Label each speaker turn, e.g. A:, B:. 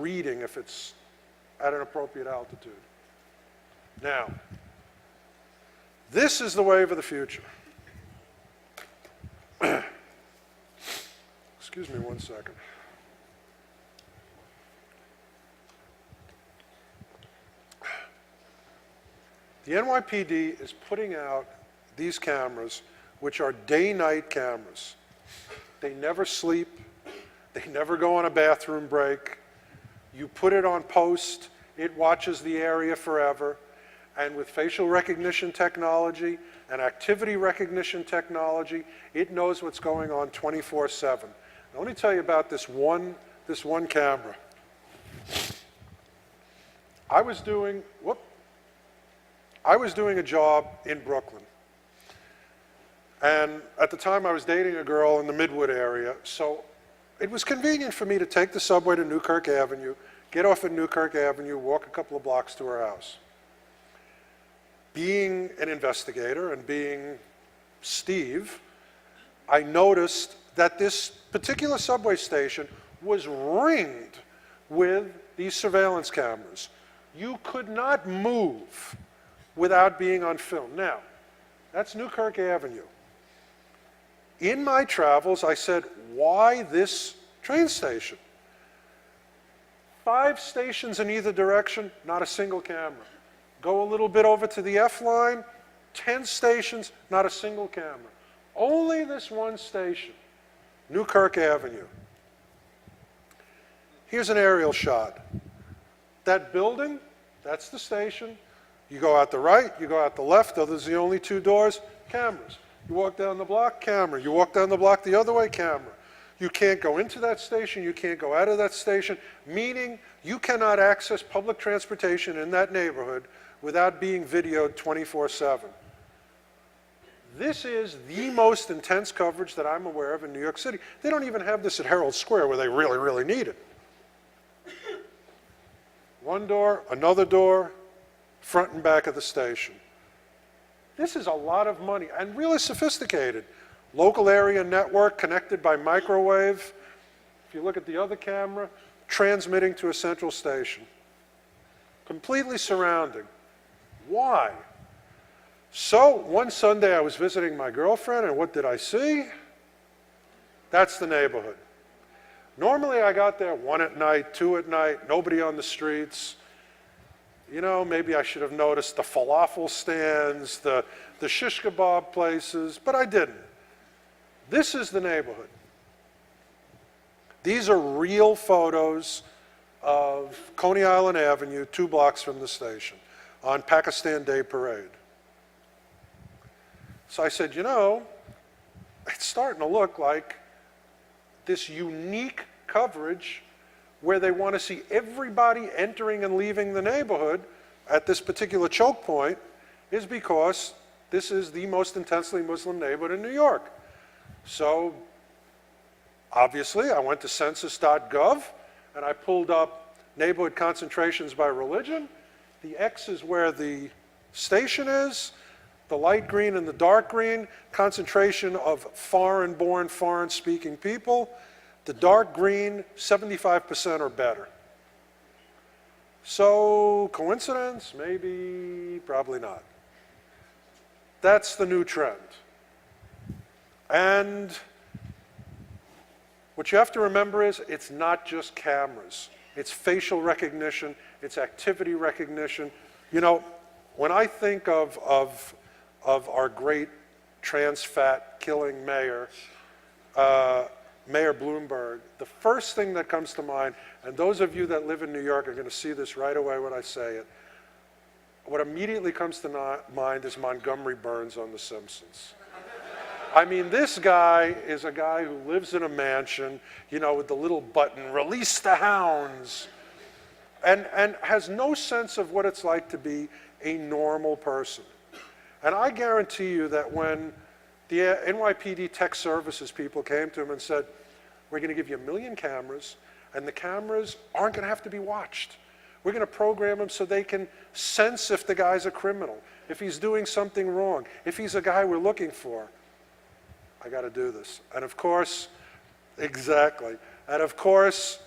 A: reading if it's at an appropriate altitude. Now, this is the wave of the future. Excuse me one second. The NYPD is putting out these cameras, which are day-night cameras. They never sleep. They never go on a bathroom break. You put it on post, it watches the area forever. And with facial recognition technology and activity recognition technology, it knows what's going on 24/7. Now, let me tell you about this one camera. I was doing a job in Brooklyn. And at the time, I was dating a girl in the Midwood area, so it was convenient for me to take the subway to Newkirk Avenue, get off at Newkirk Avenue, walk a couple of blocks to her house. Being an investigator and being Steve, I noticed that this particular subway station was ringed with these surveillance cameras. You could not move without being on film. Now, that's Newkirk Avenue. In my travels, I said, why this train station? 5 stations in either direction, not a single camera. Go a little bit over to the F line, 10 stations, not a single camera. Only this one station, Newkirk Avenue. Here's an aerial shot. That building, that's the station. You go out the right, you go out the left, those are the only 2 doors, cameras. You walk down the block, camera. You walk down the block the other way, camera. You can't go into that station, you can't go out of that station, meaning you cannot access public transportation in that neighborhood without being videoed 24/7. This is the most intense coverage that I'm aware of in New York City. They don't even have this at Herald Square where they really, really need it. One door, another door, front and back of the station. This is a lot of money and really sophisticated. Local area network connected by microwave. If you look at the other camera, transmitting to a central station. Completely surrounding. Why? So one Sunday I was visiting my girlfriend, and what did I see? That's the neighborhood. Normally I got there 1 at night, 2 at night, nobody on the streets. You know, maybe I should have noticed the falafel stands, the shish kebab places, but I didn't. This is the neighborhood. These are real photos of Coney Island Avenue, 2 blocks from the station, on Pakistan Day Parade. So I said, you know, it's starting to look like this unique coverage where they want to see everybody entering and leaving the neighborhood at this particular choke point is because this is the most intensely Muslim neighborhood in New York. So obviously I went to census.gov and I pulled up neighborhood concentrations by religion. The X is where the station is. The light green and the dark green, concentration of foreign-born, foreign-speaking people. The dark green, 75% or better. So, coincidence? Maybe, probably not. That's the new trend. And what you have to remember is it's not just cameras. It's facial recognition, it's activity recognition. You know, when I think of our great trans fat killing mayor, Mayor Bloomberg, the first thing that comes to mind, and those of you that live in New York are going to see this right away when I say it, what immediately comes to mind is Montgomery Burns on The Simpsons. I mean, this guy is a guy who lives in a mansion, you know, with the little button, release the hounds, and has no sense of what it's like to be a normal person. And I guarantee you that when the NYPD tech services people came to him and said, we're going to give you 1 million cameras, and the cameras aren't going to have to be watched. We're going to program them so they can sense if the guy's a criminal, if he's doing something wrong, if he's a guy we're looking for. I got to do this. And of course, exactly. And of course,